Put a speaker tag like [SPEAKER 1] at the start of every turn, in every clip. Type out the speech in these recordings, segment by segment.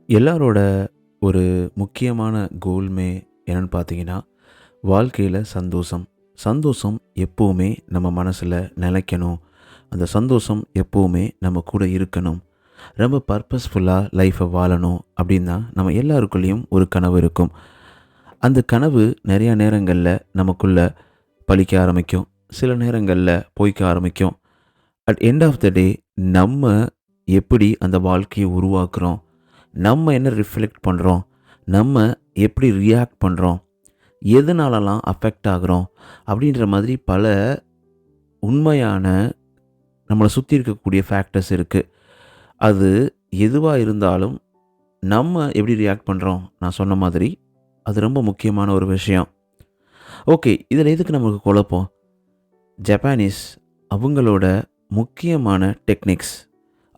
[SPEAKER 1] எல்லாரோட ஒரு முக்கியமான கோல்மே என்னன்னு பார்த்தீங்கன்னா, வாழ்க்கையில சந்தோஷம். சந்தோஷம் எப்பவுமே நம்ம மனசுல நிலைக்கணும். அந்த சந்தோஷம் எப்பவுமே நம்ம கூட இருக்கணும். ரொம்ப பர்ப்பஸ்ஃபுல்லா லைஃப்ப வாழணும் அப்படின்னு தான் நம்ம எல்லாருக்குள்ளேயும் ஒரு கனவு இருக்கும். அந்த கனவு நெறைய நேரங்கள்ல நமக்குள்ள பலிக்க ஆரம்பிக்கும். சில நேரங்கள்ல பொய்க்க ஆரம்பிக்கும். அட் எண்ட் ஆஃப் த டே நம்ம எப்படி அந்த வாழ்க்கைய உருவாக்குறோம்? நம்ம என்ன ரிஃப்ளெக்ட் பண்ணுறோம்? நம்ம எப்படி ரியாக்ட் பண்ணுறோம்? எதனாலலாம் அஃபெக்ட் ஆகுறோம்? அப்படின்ற மாதிரி பல உண்மையான நம்மள சுத்தி இருக்கக்கூடிய ஃபேக்டர்ஸ் இருக்கு. அது எதுவா இருந்தாலும் நம்ம எப்படி ரியாக்ட் பண்ணுறோம்? நான் சொன்ன மாதிரி அது ரொம்ப முக்கியமான ஒரு விஷயம். ஓகே, இதில எதுக்கு நமக்கு குழப்பம்? ஜப்பானீஸ் அவங்களோட முக்கியமான டெக்னிக்ஸ்,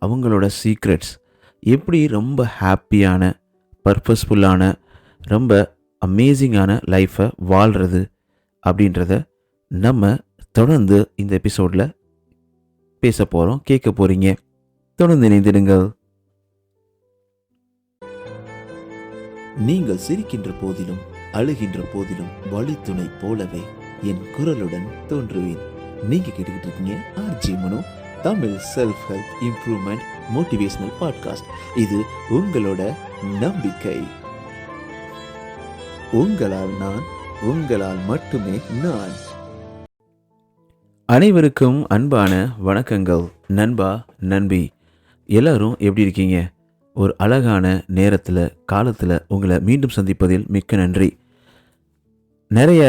[SPEAKER 1] அவங்களோட சீக்ரெட்ஸ் எப்படி ரொம்ப ஹாப்பியான, பர்ப்பஸ்ஃபுல்லான, ரொம்ப அமேசிங்கான லைஃப்பை வாழ்றது அப்படின்றத நம்ம தொடர்ந்து இந்த எபிசோடில் பேச போகிறோம், கேட்க போகிறீங்க. தொடர்ந்து இணைந்திடுங்கள். நீங்கள் சிரிக்கின்ற போதிலும் அழுகின்ற போதிலும் வழித்துணை போலவே என் குரலுடன் தோன்றுவேன். நீங்க கேட்டுக்கிட்டு இருக்கீங்க R G Mano, Tamil self help improvement motivational podcast. இது உங்களோட நம்பிக்கை. உங்களால் நான், உங்களால் மட்டுமே நான். அனைவருக்கும் அன்பான வணக்கங்கள். நண்பா, நண்பி, எல்லாரும் எப்படி இருக்கீங்க? ஒரு அழகான நேரத்தில், காலத்தில் உங்களை மீண்டும் சந்திப்பதில் மிக்க நன்றி. நிறைய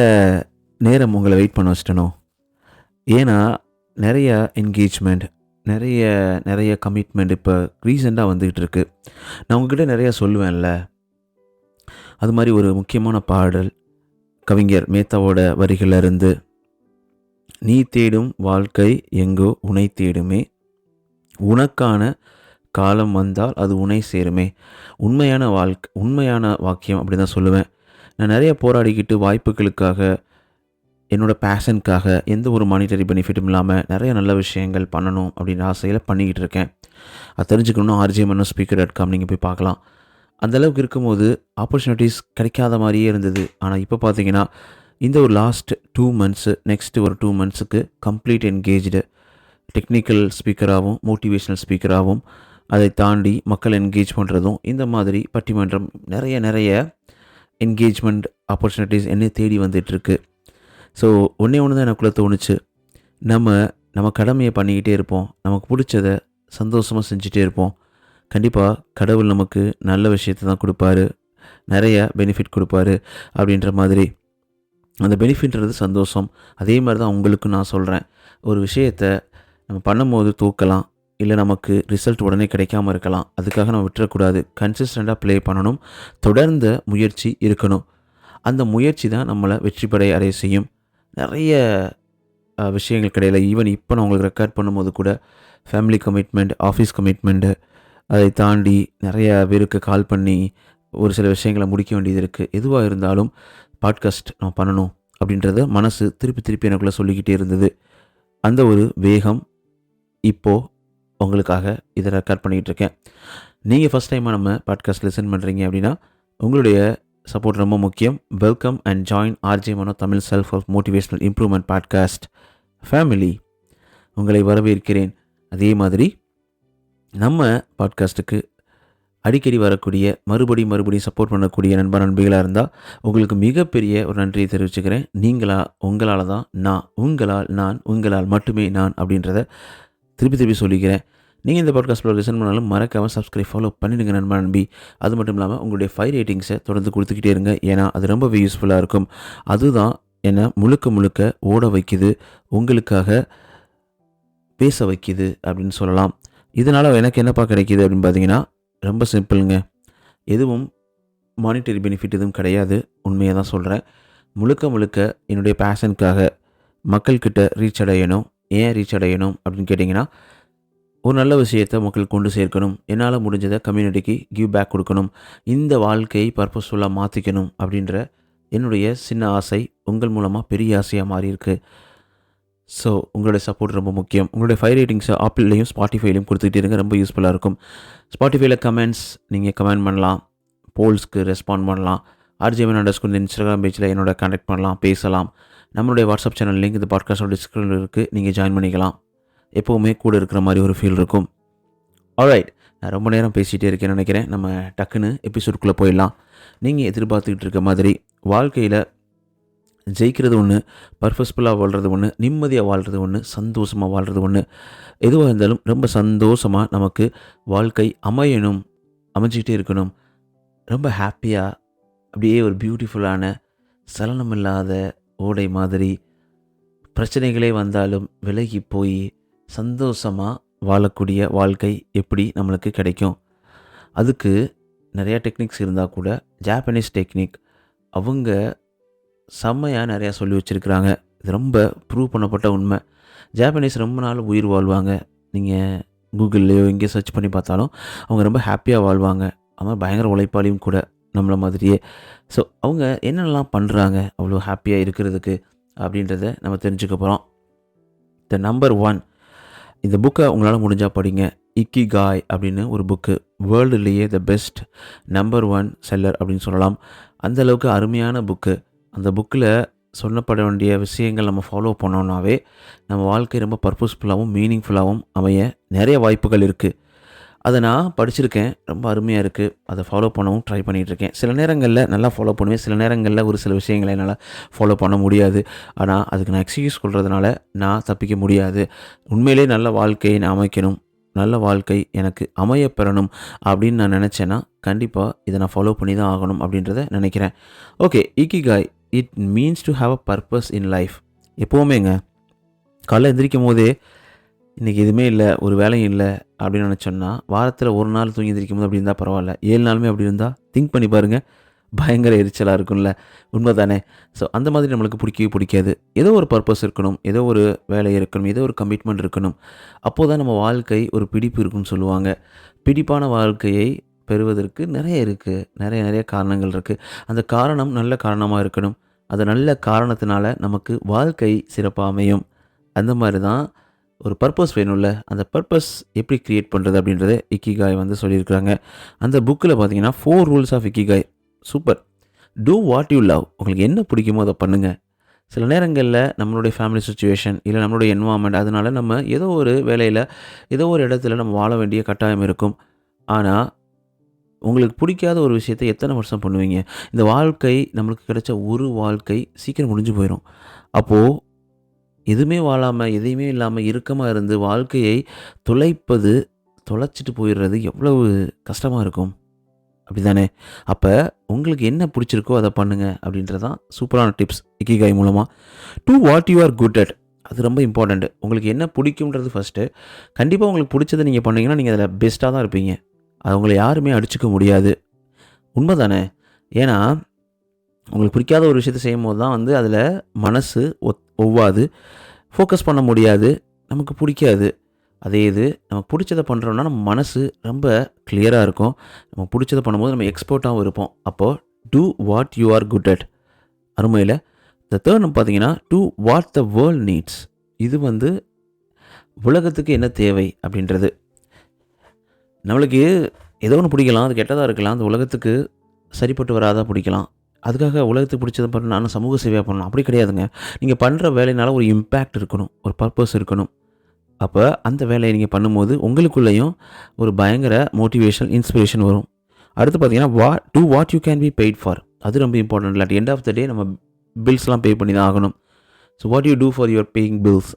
[SPEAKER 1] நேரம் உங்களை வெயிட் பண்ண வச்சிட்டனோ? ஏன்னா நிறைய என்கேஜ்மெண்ட், நிறைய நிறைய கமிட்மெண்ட் இப்போ ரீசெண்டாக வந்துக்கிட்டு இருக்கு. நான் உங்ககிட்ட நிறைய சொல்லுவேன்ல. அது மாதிரி ஒரு முக்கியமான பாடல் கவிஞர் மேத்தாவோட வரிகளில் இருந்து, நீ தேடும் வாழ்க்கை எங்கோ உனை தேடுமே, உனக்கான காலம் வந்தால் அது உனை சேருமே. உண்மையான வாக்கியம் அப்படி தான் சொல்லுவேன். நான் நிறைய போராடிக்கிட்டு வாய்ப்புகளுக்காக, என்னோடய பேஷனுக்காக எந்த ஒரு மானிட்டரி பெனிஃபிட்டும் இல்லாமல் நிறைய நல்ல விஷயங்கள் பண்ணணும் அப்படின்ற ஆசையில் பண்ணிக்கிட்டு இருக்கேன். அது தெரிஞ்சுக்கணும்னா rjmanuspeaker.com நீங்கள் போய் பார்க்கலாம். அந்தளவுக்கு இருக்கும்போது ஆப்பர்ச்சுனிட்டிஸ் கிடைக்காத மாதிரியே இருந்தது. ஆனால் இப்போ பார்த்தீங்கன்னா இந்த ஒரு லாஸ்ட் 2 மந்த்ஸு, நெக்ஸ்ட்டு ஒரு 2 மந்த்ஸுக்கு கம்ப்ளீட் என்கேஜ்டு டெக்னிக்கல் ஸ்பீக்கராகவும் மோட்டிவேஷ்னல் ஸ்பீக்கராகவும், அதை தாண்டி மக்கள் என்கேஜ் பண்ணுறதும், இந்த மாதிரி பட்டிமன்றம் நிறைய என்கேஜ்மெண்ட் ஆப்பர்ச்சுனிட்டிஸ் என்னை தேடி வந்துட்டுருக்கு. ஸோ ஒன்றே ஒன்று தான் எனக்குள்ளே தோணுச்சு. நம்ம கடமையை பண்ணிக்கிட்டே இருப்போம், நமக்கு பிடிச்சத சந்தோஷமாக செஞ்சுட்டே இருப்போம். கண்டிப்பாக கடவுள் நமக்கு நல்ல விஷயத்தை தான் கொடுப்பாரு, நிறைய பெனிஃபிட் கொடுப்பாரு அப்படின்ற மாதிரி. அந்த பெனிஃபிட்ன்றது சந்தோஷம். அதே மாதிரி தான் உங்களுக்கும் நான் சொல்கிறேன். ஒரு விஷயத்தை நம்ம பண்ணும்போது தூக்கலாம், இல்லை நமக்கு ரிசல்ட் உடனே கிடைக்காம இருக்கலாம். அதுக்காக நம்ம விட்டுறக்கூடாது. கன்சிஸ்டண்ட்டாக ப்ளே பண்ணணும், தொடர்ந்த முயற்சி இருக்கணும். அந்த முயற்சி தான் நம்மளை வெற்றி அடைய செய்யும். நிறைய விஷயங்கள் கிடையாது. ஈவன் இப்போ நான் உங்களுக்கு ரெக்கார்ட் பண்ணும்போது கூட ஃபேமிலி கமிட்மெண்ட், ஆஃபீஸ் கமிட்மெண்ட்டு, அதை தாண்டி நிறைய பேருக்கு கால் பண்ணி ஒரு சில விஷயங்களை முடிக்க வேண்டியது இருக்குது. எதுவாக இருந்தாலும் பாட்காஸ்ட் நம்ம பண்ணணும் அப்படின்றத மனசு திருப்பி எனக்குள்ளே சொல்லிக்கிட்டே இருந்தது. அந்த ஒரு வேகம் இப்போது உங்களுக்காக இதை ரெக்கார்ட் பண்ணிக்கிட்டு இருக்கேன். நீங்கள் ஃபஸ்ட் டைமாக நம்ம பாட்காஸ்ட் லிசன் பண்ணுறீங்க அப்படின்னா உங்களுடைய சப்போர்ட் ரொம்ப முக்கியம். Welcome and join RJ Mano, Tamil self help motivational improvement podcast family. உங்களை வரவேற்கிறேன். அதே மாதிரி நம்ம பாட்காஸ்ட்டுக்கு அடிக்கடி வரக்கூடிய மறுபடியும் சப்போர்ட் பண்ணக்கூடிய நண்பர்களாக இருந்தால் உங்களுக்கு மிகப்பெரிய ஒரு நன்றியை தெரிவிச்சுக்கிறேன். உங்களால் தான் நான், உங்களால் மட்டுமே நான் அப்படின்றத திருப்பி சொல்லிக்கிறேன். நீங்கள் இந்த பாட்காஸ்ட்டில் லிசன் பண்ணாலும் மறக்காமல் சப்ஸ்கிரைப், ஃபாலோ பண்ணிடுங்க நண்பி. அது மட்டும் இல்லாமல் உங்களுடைய 5 ரேட்டிங்ஸை தொடர்ந்து கொடுத்துக்கிட்டே இருங்க. ஏன்னா அது ரொம்பவே யூஸ்ஃபுல்லாக இருக்கும். அதுதான் என்னை முழுக்க ஓட வைக்குது, உங்களுக்காக பேச வைக்குது அப்படின்னு சொல்லலாம். இதனால் எனக்கு என்னப்பா கிடைக்கிது அப்படின்னு பார்த்தீங்கன்னா, ரொம்ப சிம்பிளுங்க. எதுவும் மானிட்டரி பெனிஃபிட் எதுவும் கிடையாது. உண்மையாக தான் சொல்கிறேன். முழுக்க என்னுடைய பேஷனுக்காக மக்கள்கிட்ட ரீச் அடையணும். ஏன் ரீச் அடையணும் அப்படின்னு கேட்டிங்கன்னா, ஒரு நல்ல விஷயத்தை மக்கள் கொண்டு சேர்க்கணும், என்னால் முடிஞ்சதை கம்யூனிட்டிக்கு கிவ் பேக் கொடுக்கணும், இந்த வாழ்க்கையை பர்பஸ்ஃபுல்லாக மாற்றிக்கணும் அப்படின்ற என்னுடைய சின்ன ஆசை உங்கள் மூலமாக பெரிய ஆசையாக மாறியிருக்கு. ஸோ உங்களுடைய சப்போர்ட் ரொம்ப முக்கியம். உங்களுடைய 5 ரேட்டிங்ஸை ஆப்பிள்லேயும் ஸ்பாட்டிஃபைலையும் கொடுத்துக்கிட்டே இருங்க, ரொம்ப யூஸ்ஃபுல்லாக இருக்கும். ஸ்பாட்டிஃபைல கமெண்ட்ஸ் நீங்கள் கமெண்ட் பண்ணலாம், போல்ஸ்க்கு ரெஸ்பாண்ட் பண்ணலாம். RJ_Vinan_இந்த இன்ஸ்டாகிராம் பேஜில் என்னோட கான்டாக்ட் பண்ணலாம், பேசலாம். நம்மளுடைய வாட்ஸ்அப் சேனல் லிங்க் இந்த பாட்காஸ்டோட டிஸ்கிரிப்ஷனில் இருக்குது, நீங்கள் ஜாயின் பண்ணிக்கலாம். எப்போவுமே கூட இருக்கிற மாதிரி ஒரு ஃபீல் இருக்கும். ஆல்ரைட், நான் ரொம்ப நேரம் பேசிகிட்டே இருக்கேன்னு நினைக்கிறேன். நம்ம டக்குன்னு எபிசோடுக்குள்ளே போயிடலாம். நீங்கள் எதிர்பார்த்துக்கிட்டு இருக்க மாதிரி வாழ்க்கையில் ஜெயிக்கிறது ஒன்று, பர்பஸ்ஃபுல்லாக வாழ்கிறது ஒன்று, நிம்மதியாக வாழ்கிறது ஒன்று, சந்தோஷமாக வாழ்கிறது ஒன்று. எதுவாக இருந்தாலும் ரொம்ப சந்தோஷமாக நமக்கு வாழ்க்கை அமையணும், அமைஞ்சிக்கிட்டே இருக்கணும். ரொம்ப ஹாப்பியாக அப்படியே ஒரு பியூட்டிஃபுல்லான சலனமில்லாத ஓடை மாதிரி பிரச்சனைகளே வந்தாலும் விலகி போய் சந்தோஷமாக வாழக்கூடிய வாழ்க்கை எப்படி நம்மளுக்கு கிடைக்கும்? அதுக்கு நிறையா டெக்னிக்ஸ் இருந்தால் கூட ஜாப்பனீஸ் டெக்னிக் அவங்க செம்மையாக நிறையா சொல்லி வச்சுருக்கிறாங்க. இது ரொம்ப ப்ரூவ் பண்ணப்பட்ட உண்மை. ஜாப்பனீஸ் ரொம்ப நாள் உயிர் வாழ்வாங்க. நீங்கள் கூகுள்லேயோ எங்கேயோ சர்ச் பண்ணி பார்த்தாலும் அவங்க ரொம்ப ஹாப்பியாக வாழ்வாங்க. அவங்க பயங்கர உழைப்பாளியும் கூட நம்மளை மாதிரியே. ஸோ அவங்க என்னென்னலாம் பண்ணுறாங்க அவ்வளோ ஹாப்பியாக இருக்கிறதுக்கு அப்படின்றத நம்ம தெரிஞ்சுக்க போகிறோம். த நம்பர் 1, இந்த புக்கை உங்களால் முடிஞ்சால் படிங்க. இக்கிகாய் அப்படின்னு ஒரு புக்கு, வேர்ல்டுலேயே த பெஸ்ட் நம்பர் 1 செல்லர் அப்படின்னு சொல்லலாம். அந்தளவுக்கு அருமையான புக்கு. அந்த புக்கில் சொல்லப்பட வேண்டிய விஷயங்கள் நம்ம ஃபாலோ பண்ணோன்னாவே நம்ம வாழ்க்கை ரொம்ப பர்பஸ்ஃபுல்லாகவும் மீனிங்ஃபுல்லாகவும் அமைய நிறைய வாய்ப்புகள் இருக்குது. அதை நான் படிச்சிருக்கேன், ரொம்ப அருமையாக இருக்குது. அதை ஃபாலோ பண்ணவும் ட்ரை பண்ணிகிட்ருக்கேன். சில நேரங்களில் நல்லா ஃபாலோ பண்ணுவேன், சில நேரங்களில் ஒரு சில விஷயங்களை என்னால் ஃபாலோ பண்ண முடியாது. ஆனால் அதுக்கு நான் எக்ஸ்கியூஸ் சொல்கிறதுனால நான் தப்பிக்க முடியாது. உண்மையிலே நல்ல வாழ்க்கையை நான் அமைக்கணும், நல்ல வாழ்க்கை எனக்கு அமைய பெறணும் அப்படின்னு நான் நினச்சேன்னா கண்டிப்பாக இதை நான் ஃபாலோ பண்ணி தான் ஆகணும் அப்படின்றத நினைக்கிறேன். Okay, Ikigai it means to have a purpose in life. எப்போவுமேங்க காலைல எந்திரிக்கும் போதே இன்றைக்கி எதுவுமே இல்லை, ஒரு வேலையும் இல்லை அப்படின்னு நினச்சோன்னா, வாரத்தில் ஒரு நாள் தூங்கி எந்திரிக்கும் போது அப்படி இருந்தால் பரவாயில்ல, 7 நாளுமே அப்படி இருந்தால் திங்க் பண்ணி பாருங்கள், பயங்கர எரிச்சலாக இருக்கும்ல, உண்மை தானே? ஸோ அந்த மாதிரி நம்மளுக்கு பிடிக்கவே பிடிக்காது. ஏதோ ஒரு பர்பஸ் இருக்கணும், ஏதோ ஒரு வேலை இருக்கணும், ஏதோ ஒரு கமிட்மெண்ட் இருக்கணும். அப்போது தான் நம்ம வாழ்க்கை ஒரு பிடிப்பு இருக்குன்னு சொல்லுவாங்க. பிடிப்பான வாழ்க்கையை பெறுவதற்கு நிறைய இருக்குது, நிறைய காரணங்கள் இருக்குது. அந்த காரணம் நல்ல காரணமாக இருக்கணும். அந்த நல்ல காரணத்தினால நமக்கு வாழ்க்கை சிறப்பாக அமையும். அந்த மாதிரி தான் ஒரு பர்பஸ் வேணும்ல, அந்த பர்பஸ் எப்படி க்ரியேட் பண்ணுறது அப்படின்றத இக்கிகாய் வந்து சொல்லியிருக்கிறாங்க. அந்த புக்கில் பார்த்தீங்கன்னா 4 rules of ikigai. Super. Do what you love. உங்களுக்கு என்ன பிடிக்குமோ அதை பண்ணுங்கள். சில நேரங்களில் நம்மளுடைய ஃபேமிலி சுச்சுவேஷன் இல்லை நம்மளுடைய என்வாமெண்ட், அதனால் நம்ம ஏதோ ஒரு வேலையில் ஏதோ ஒரு இடத்துல நம்ம வாழ வேண்டிய கட்டாயம் இருக்கும். ஆனால் உங்களுக்கு பிடிக்காத ஒரு விஷயத்தை எத்தனை வருஷம் பண்ணுவீங்க? இந்த வாழ்க்கை நம்மளுக்கு கிடைச்ச ஒரு வாழ்க்கை சீக்கிரம் முடிஞ்சு போயிடும். அப்போது எதுவுமே வாழாமல் எதையுமே இல்லாமல் இறுக்கமாக இருந்து வாழ்க்கையை தொலைச்சிட்டு போயிடுறது எவ்வளவு கஷ்டமாக இருக்கும், அப்படி தானே? அப்போ உங்களுக்கு என்ன பிடிச்சிருக்கோ அதை பண்ணுங்கள் அப்படின்றதான் சூப்பரான டிப்ஸ் இக்கிகாய் மூலமாக. Do what you are good at. அது ரொம்ப இம்பார்ட்டண்ட்டு. உங்களுக்கு என்ன பிடிக்கும்ன்றது ஃபஸ்ட்டு. கண்டிப்பாக உங்களுக்கு பிடிச்சதை நீங்கள் பண்ணீங்கன்னா நீங்கள் அதில் பெஸ்ட்டாக தான் இருப்பீங்க. அது உங்களை யாருமே அடிச்சுக்க முடியாது. உண்மை தானே? ஏன்னா உங்களுக்கு பிடிக்காத ஒரு விஷயத்தை செய்யும் போது தான் வந்து அதில் மனசு ஒவ்வாது, ஃபோக்கஸ் பண்ண முடியாது, நமக்கு பிடிக்காது. அதே இது நமக்கு பிடிச்சதை பண்ணுறோன்னா நம்ம மனசு ரொம்ப கிளியராக இருக்கும். நம்ம பிடிச்சதை பண்ணும்போது நம்ம எக்ஸ்பர்ட்டாகவும் இருப்போம். அப்போது do what you are good at. அருமையில் இந்த தேர்ட் பார்த்தீங்கன்னா do what the world needs. இது வந்து உலகத்துக்கு என்ன தேவை அப்படின்றது. நம்மளுக்கு ஏதோ ஒன்று பிடிக்கலாம், அது கெட்டதாக இருக்கலாம், அந்த உலகத்துக்கு சரிப்பட்டு வராதாக பிடிக்கலாம். அதுக்காக உலகத்துக்கு பிடிச்சதை பண்ண நான் சமூக சேவையாக பண்ணணும் அப்படி கிடையாதுங்க. நீங்கள் பண்ணுற வேலையினால ஒரு இம்பேக்ட் இருக்கணும், ஒரு பர்பஸ் இருக்கணும். அப்போ அந்த வேலையை நீங்கள் பண்ணும்போது உங்களுக்குள்ளேயும் ஒரு பயங்கர மோட்டிவேஷன், இன்ஸ்பிரேஷன் வரும். அடுத்து பார்த்தீங்கன்னா do what you can be paid for. அது ரொம்ப இம்பார்ட்டன்ட். இல்லாட்டி எண்ட் ஆஃப் த டே நம்ம பில்ஸ்லாம் பே பண்ணி தான் ஆகணும். So what you do for your paying bills.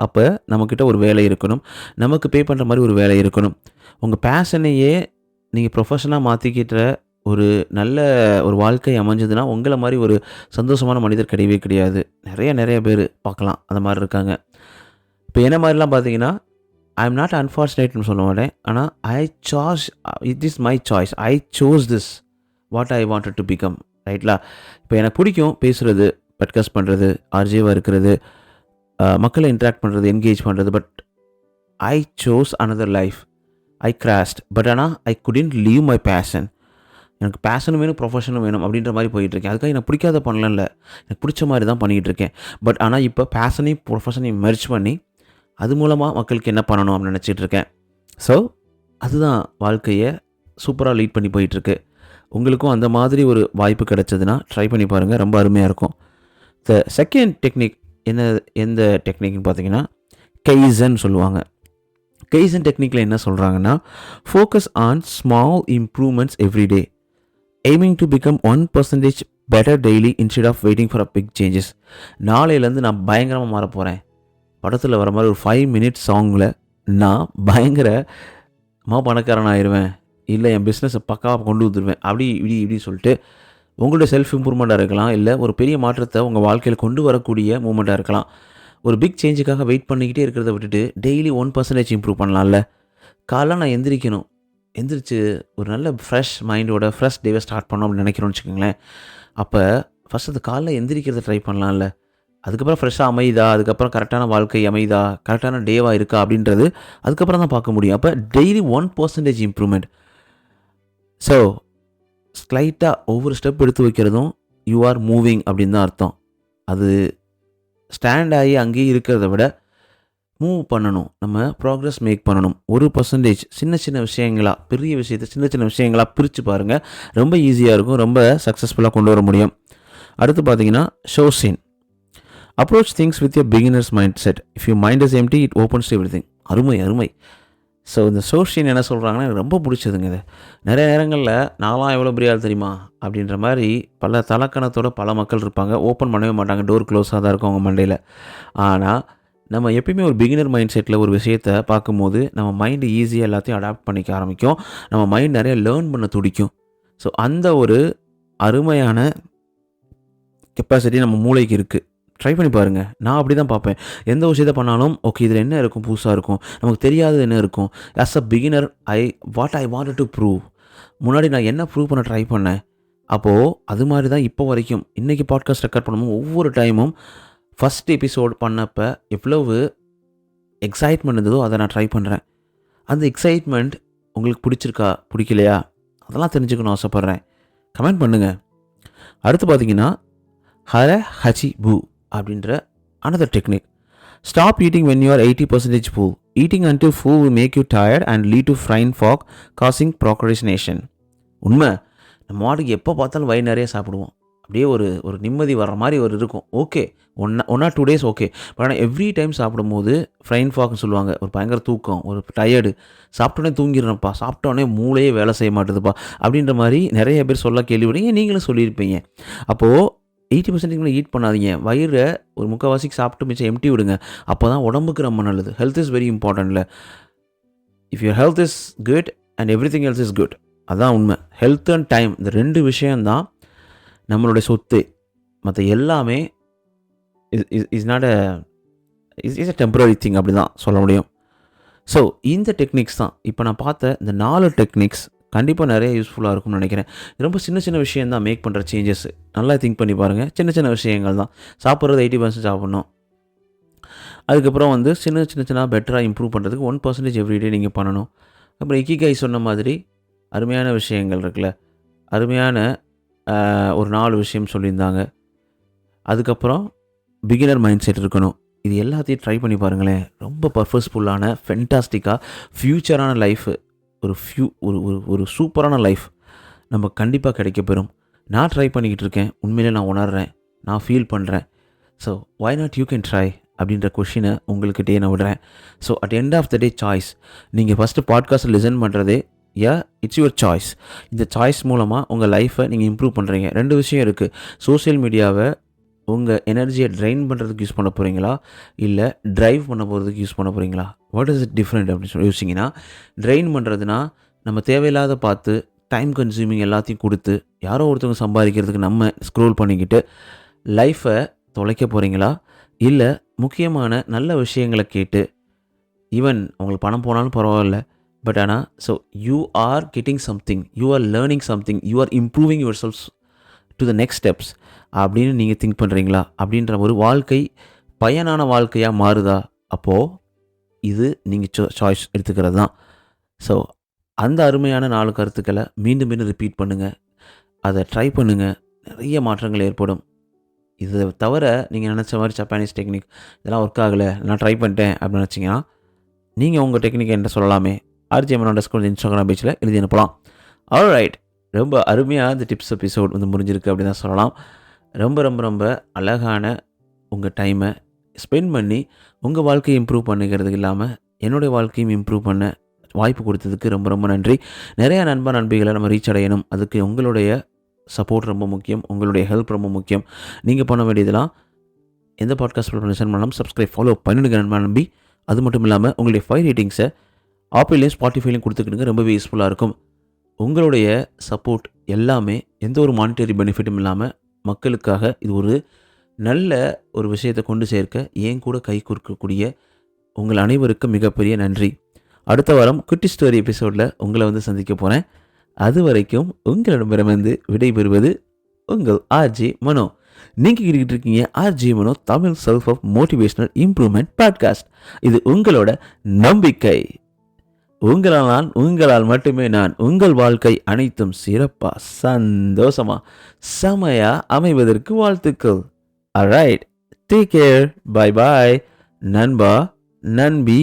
[SPEAKER 1] அப்போ நம்மக்கிட்ட ஒரு வேலை இருக்கணும், நமக்கு பே பண்ணுற மாதிரி ஒரு வேலை இருக்கணும். உங்கள் பேஷனையே நீங்கள் ப்ரொஃபஷனாக மாற்றிக்கிட்ட ஒரு நல்ல ஒரு வாழ்க்கை அமைஞ்சதுன்னா உங்களை மாதிரி ஒரு சந்தோஷமான மனிதர் கிடையவே கிடையாது. நிறைய பேர் பார்க்கலாம் அந்த மாதிரி இருக்காங்க. இப்போ என்ன மாதிரிலாம் பார்த்தீங்கன்னா, ஐ எம் நாட் அன்ஃபார்ச்சுனேட்னு சொல்ல மாட்டேன். ஆனால் it is my choice. I chose this what I wanted to become. ரைட்லா? இப்போ எனக்கு பிடிக்கும் பேசுகிறது, பாட்காஸ்ட் பண்ணுறது, ஆர்ஜேவாக இருக்கிறது, மக்களை இன்ட்ராக்ட் பண்ணுறது, என்கேஜ் பண்ணுறது. But I chose another life. I crossed. But ஆனால் I couldn't leave my passion. எனக்கு பேஷனும் வேணும், ப்ரொஃபஷனும் வேணும் அப்படின்ற மாதிரி போயிட்டுருக்கேன். அதுக்காக எனக்கு பிடிக்காத பண்ணல, எனக்கு பிடிச்ச மாதிரி தான் பண்ணிக்கிட்டு இருக்கேன். பட் ஆனால் இப்போ பேஷனையும் ப்ரொஃபஷனையும் மெர்ஜ் பண்ணி அது மூலமாக மக்களுக்கு என்ன பண்ணணும் அப்படின்னு நினச்சிட்டு இருக்கேன். ஸோ அதுதான் வாழ்க்கையை சூப்பராக லீட் பண்ணி போயிட்டுருக்கு. உங்களுக்கும் அந்த மாதிரி ஒரு வாய்ப்பு கிடைச்சதுன்னா ட்ரை பண்ணி பாருங்கள், ரொம்ப அருமையாக இருக்கும். த செகண்ட் டெக்னிக் எந்த டெக்னிக்னு பார்த்தீங்கன்னா கெய்சன் சொல்லுவாங்க. கெய்சன் டெக்னிக்கில் என்ன சொல்கிறாங்கன்னா, focus on small improvements every day, aiming to become 1% better daily instead of waiting for a big changes. நாளையிலேருந்து நான் பயங்கரமாக மாற போகிறேன். படத்தில் வர மாதிரி ஒரு 5 மினிட்ஸ் சாங்கில் நான் பயங்கரமாக பணக்காரன் ஆயிடுவேன், இல்லை என் பிஸ்னஸை பக்காவாக கொண்டு வந்துடுவேன், அப்படி இப்படி சொல்லிட்டு உங்களுடைய செல்ஃப் இம்ப்ரூவ்மெண்ட்டாக இருக்கலாம், இல்லை ஒரு பெரிய மாற்றத்தை உங்கள் வாழ்க்கையில் கொண்டு வரக்கூடிய மூமெண்ட்டாக இருக்கலாம். ஒரு பிக் சேஞ்சுக்காக வெயிட் பண்ணிக்கிட்டே இருக்கிறத விட்டுட்டு டெய்லி 1% இம்ப்ரூவ் பண்ணலாம்ல. காலைல நான் எந்திரிச்சு ஒரு நல்ல ஃப்ரெஷ் மைண்டோட ஃப்ரெஷ் டேவை ஸ்டார்ட் பண்ணோம் அப்படின்னு நினைக்கிறோன்னு வச்சுக்கோங்களேன். அப்போ ஃபஸ்ட் அது காலைல எந்திரிக்கிறத ட்ரை பண்ணலாம்ல. அதுக்கப்புறம் ஃப்ரெஷ்ஷாக அமைதா, அதுக்கப்புறம் கரெக்டான வாழ்க்கை அமைதா, கரெக்டான டேவாக இருக்கா அப்படின்றது அதுக்கப்புறம் தான் பார்க்க முடியும். அப்போ டெய்லி 1% இம்ப்ரூவ்மெண்ட். ஸோ ஸ்லைட்டாக ஒவ்வொரு ஸ்டெப் எடுத்து வைக்கிறதும் யூ ஆர் மூவிங் அப்படின்னு தான் அர்த்தம். அது ஸ்டாண்ட் ஆகி அங்கேயே இருக்கிறத விட மூவ் பண்ணணும், நம்ம ப்ராக்ரஸ் மேக் பண்ணணும். 1% சின்ன சின்ன விஷயங்களாக, பெரிய விஷயத்தை சின்ன சின்ன விஷயங்களாக பிரித்து பாருங்கள், ரொம்ப ஈஸியாக இருக்கும், ரொம்ப சக்ஸஸ்ஃபுல்லாக கொண்டு வர முடியும். அடுத்து பார்த்தீங்கன்னா Shoshin. Approach things with your beginners mind set, if you mind is empty it opens to everything. அருமை. ஸோ இந்த ஷோஷின் என்ன சொல்கிறாங்கன்னா எனக்கு ரொம்ப பிடிச்சதுங்க. இது நிறைய நேரங்களில் நான்லாம் எவ்வளோ பெரிய ஆள் தெரியுமா அப்படின்ற மாதிரி பல தலக்கணத்தோட பல மக்கள் இருப்பாங்க, ஓப்பன் பண்ணவே மாட்டாங்க, டோர் க்ளோஸாக தான் இருக்கும் அவங்க மண்டையில். ஆனால் நம்ம எப்பயுமே ஒரு பிகினர் மைண்ட் செட்டில் ஒரு விஷயத்தை பார்க்கும்போது நம்ம மைண்டு ஈஸியாக எல்லாத்தையும் அடாப்ட் பண்ணிக்க ஆரம்பிக்கும், நம்ம மைண்ட் நிறைய லேர்ன் பண்ண துடிக்கும். ஸோ அந்த ஒரு அருமையான கெப்பாசிட்டி நம்ம மூளைக்கு இருக்குது. ட்ரை பண்ணி பாருங்கள். நான் அப்படி தான் பார்ப்பேன். எந்த விஷயத்தை பண்ணாலும் ஓகே இதில் என்ன இருக்கும், புதுசாக இருக்கும், நமக்கு தெரியாதது என்ன இருக்கும். As a beginner I wanted to prove. முன்னாடி நான் என்ன ப்ரூவ் பண்ண ட்ரை பண்ணேன். அப்போது அது மாதிரி தான் இப்போ வரைக்கும் இன்றைக்கி பாட்காஸ்ட் ரெக்கார்ட் பண்ணும்போது ஒவ்வொரு டைமும் ஃபஸ்ட் எபிசோட் பண்ணப்போ எவ்வளவு எக்ஸைட்மெண்ட் இருந்ததோ அதை நான் ட்ரை பண்ணுறேன். அந்த எக்ஸைட்மெண்ட் உங்களுக்கு பிடிச்சிருக்கா பிடிக்கலையா அதெல்லாம் தெரிஞ்சுக்கணும் ஆசைப்பட்றேன். கமெண்ட் பண்ணுங்கள். அடுத்து பார்த்தீங்கன்னா ஹர ஹச்சி பூ அப்படின்ற another technique. Stop eating when you are 80% full. Eating until full will make you tired and lead to brain fog, causing procrastination. உண்மை, நம்ம வாட்டுக்கு எப்போ பார்த்தாலும் வயிறு நிறைய சாப்பிடுவோம், அப்படியே ஒரு நிம்மதி வர்ற மாதிரி இருக்கும். Okay, one or 2 days okay. But ஆனால் எவ்ரி டைம் சாப்பிடும்போது ஃப்ரைன் ஃபாக்னு சொல்லுவாங்க, ஒரு பயங்கர தூக்கம், ஒரு டயர்டு, சாப்பிட்டோன்னே தூங்கிடுறப்பா, சாப்பிட்டோன்னே மூளையே வேலை செய்ய மாட்டுதுப்பா அப்படின்ற மாதிரி நிறைய பேர் சொல்ல கேள்விப்பட்டீங்க, நீங்களும் சொல்லியிருப்பீங்க. அப்போது 80% ஈட் பண்ணாதீங்க, வயிறை ஒரு முக்கால்வாசிக்கு சாப்பிட்டு மிச்சம் எம்டி விடுங்க. அப்போ தான் உடம்புக்கு ரொம்ப நல்லது. ஹெல்த் இஸ் வெரி இம்பார்ட்டன்ட்ல. If your health is good and everything else is good. அதுதான் உண்மை. ஹெல்த் அண்ட் டைம், இந்த 2 விஷயந்தான் நம்மளுடைய சொத்து. மற்ற எல்லாமே is not is a temporary thing, அப்படி தான் சொல்ல முடியும். ஸோ இந்த டெக்னிக்ஸ் தான் இப்போ நான் பார்த்த இந்த 4 டெக்னிக்ஸ் கண்டிப்பாக நிறைய யூஸ்ஃபுல்லாக இருக்கும்னு நினைக்கிறேன். ரொம்ப சின்ன சின்ன விஷயம் தான் மேக் பண்ணுற சேஞ்சஸ். நல்லா திங்க் பண்ணி பாருங்கள். சின்ன சின்ன விஷயங்கள் தான். சாப்பிட்றது 80% சாப்பிட்ணும். அதுக்கப்புறம் சின்ன பெட்டராக இம்ப்ரூவ் பண்ணுறதுக்கு 1% எவ்ரிடே நீங்கள் பண்ணணும். அப்புறம் இக்கிகை சொன்ன மாதிரி அருமையான விஷயங்கள் இருக்குல்ல, அருமையான ஒரு 4 விஷயம் சொல்லியிருந்தாங்க. அதுக்கப்புறம் பிகினர் மைண்ட் செட் இருக்கணும். இது எல்லாத்தையும் ட்ரை பண்ணி பாருங்களேன். ரொம்ப பர்பஸ்ஃபுல்லான ஃபென்டாஸ்டிக்காக ஃப்யூச்சரான லைஃபு, ஒரு சூப்பரான லைஃப் நம்ம கண்டிப்பாக கிடைக்கப்பெறும். நான் ட்ரை பண்ணிக்கிட்டு இருக்கேன். உண்மையிலே நான் உணர்கிறேன், நான் ஃபீல் பண்ணுறேன். So why not you can try அப்படின்ற கொஷினை உங்கள்கிட்டே நான் விடுறேன். So at end of the day choice. நீங்கள் ஃபஸ்ட்டு பாட்காஸ்ட் லிசன் பண்ணுறதே இட்ஸ் யுவர் சாய்ஸ். இந்த சாய்ஸ் மூலமாக உங்கள் லைஃப்பை நீங்கள் இம்ப்ரூவ் பண்ணுறீங்க. 2 விஷயம் இருக்குது. சோஷியல் மீடியாவை உங்கள் எனர்ஜியை ட்ரைன் பண்ணுறதுக்கு யூஸ் பண்ண போகிறீங்களா, இல்லை ட்ரைவ் பண்ண போகிறதுக்கு யூஸ் பண்ண போகிறீங்களா? வாட் இஸ் இட் டிஃப்ரெண்ட் அப்படின்னு சொல்லி யோசிச்சிங்கன்னா, ட்ரைன் பண்ணுறதுனா நம்ம தேவையில்லாத பார்த்து டைம் கன்சியூமிங் எல்லாத்தையும் கொடுத்து யாரோ ஒருத்தவங்க சம்பாதிக்கிறதுக்கு நம்ம ஸ்க்ரோல் பண்ணிக்கிட்டு லைஃப்பை தொலைக்க போகிறீங்களா, இல்லை முக்கியமான நல்ல விஷயங்களை கேட்டு ஈவன் உங்களுக்கு பணம் போனாலும் பரவாயில்ல, பட் ஆனால் so you are getting something, you are learning something, you are improving your self to the next steps அப்படின்னு நீங்கள் திங்க் பண்ணுறீங்களா? அப்படின்ற ஒரு வாழ்க்கை பயனான வாழ்க்கையாக மாறுதா? அப்போது இது நீங்கள் சாய்ஸ் எடுத்துக்கிறது தான். ஸோ அந்த அருமையான 4 கருத்துக்களை மீண்டும் ரிப்பீட் பண்ணுங்கள். அதை ட்ரை பண்ணுங்கள், நிறைய மாற்றங்கள் ஏற்படும். இதை தவிர நீங்கள் நினச்ச மாதிரி ஜப்பானீஸ் டெக்னிக் இதெல்லாம் ஒர்க் ஆகலை, நான் ட்ரை பண்ணிட்டேன் அப்படின்னு நினச்சிங்கன்னா நீங்கள் உங்கள் டெக்னிக்கை என்கிட்ட சொல்லலாமே. RJ_Mano இன்ஸ்டாகிராம் பேஜில் எழுதி அனுப்பலாம். ஆல்ரைட், ரொம்ப அருமையாக இந்த டிப்ஸ் எபிசோட் வந்து முடிஞ்சிருக்கு அப்படின்னு தான் சொல்லலாம். ரொம்ப ரொம்ப ரொம்ப அழகான உங்கள் டைமை ஸ்பெண்ட் பண்ணி உங்கள் வாழ்க்கையை இம்ப்ரூவ் பண்ணிக்கிறதுக்கு இல்லாமல் என்னுடைய வாழ்க்கையும் இம்ப்ரூவ் பண்ண வாய்ப்பு கொடுத்ததுக்கு ரொம்ப ரொம்ப நன்றி. நிறையா நண்பிகளை நம்ம ரீச் அடையணும். அதுக்கு உங்களுடைய சப்போர்ட் ரொம்ப முக்கியம், உங்களுடைய ஹெல்ப் ரொம்ப முக்கியம். நீங்கள் பண்ண வேண்டியதெல்லாம் எந்த பாட்காஸ்ட் லிசன் பண்ணலாம், சப்ஸ்கிரைப் ஃபாலோ பண்ணிடுங்க நம்பி. அது மட்டும் இல்லாமல் உங்களுடைய 5 ரேட்டிங்ஸை ஆப்பிள்லையும் ஸ்பாட்டிஃபைலையும் கொடுத்துக்கிடுங்க, ரொம்பவே யூஸ்ஃபுல்லாக இருக்கும். உங்களுடைய சப்போர்ட் எல்லாமே எந்த ஒரு மானிட்டரி பெனிஃபிட்டும் இல்லாமல் மக்களுக்காக இது ஒரு நல்ல ஒரு விஷயத்தை கொண்டு சேர்க்க என் கூட கை கோர்க்கக்கூடிய உங்கள் அனைவருக்கும் மிகப்பெரிய நன்றி. அடுத்த வாரம் குட்டி ஸ்டோரி எபிசோடில் உங்களை வந்து சந்திக்க போகிறேன். அது வரைக்கும் உங்களிடமிருந்து விடைபெறுவது உங்கள் RJ_Mano. நீங்கள் கேட்டுக்கிட்டு இருக்கீங்க RJ_Mano Tamil self of motivational improvement podcast. இது உங்களோட நம்பிக்கை. உங்களால் மட்டுமே நான் உங்கள் வாழ்க்கை அனைத்தும் சிறப்பா, சந்தோஷமா, செமையா அமைவதற்கு வாழ்த்துக்கள். Alright, take care, bye bye, நண்பா நண்பி.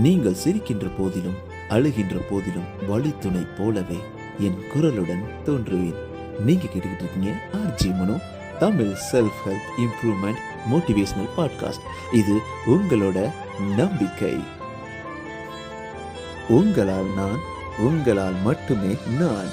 [SPEAKER 1] நீங்கள் சிரிக்கின்ற போதிலும் அழுகின்ற போதிலும் வழித்துணை போலவே என் குரலுடன் தோன்றுவேன். நீங்க கேட்டுக்கிட்டு இருக்கீங்க RJ_Mano Tamil self help improvement motivational podcast. இது உங்களோட நம்பிக்கை. உங்களால் மட்டுமே நான்.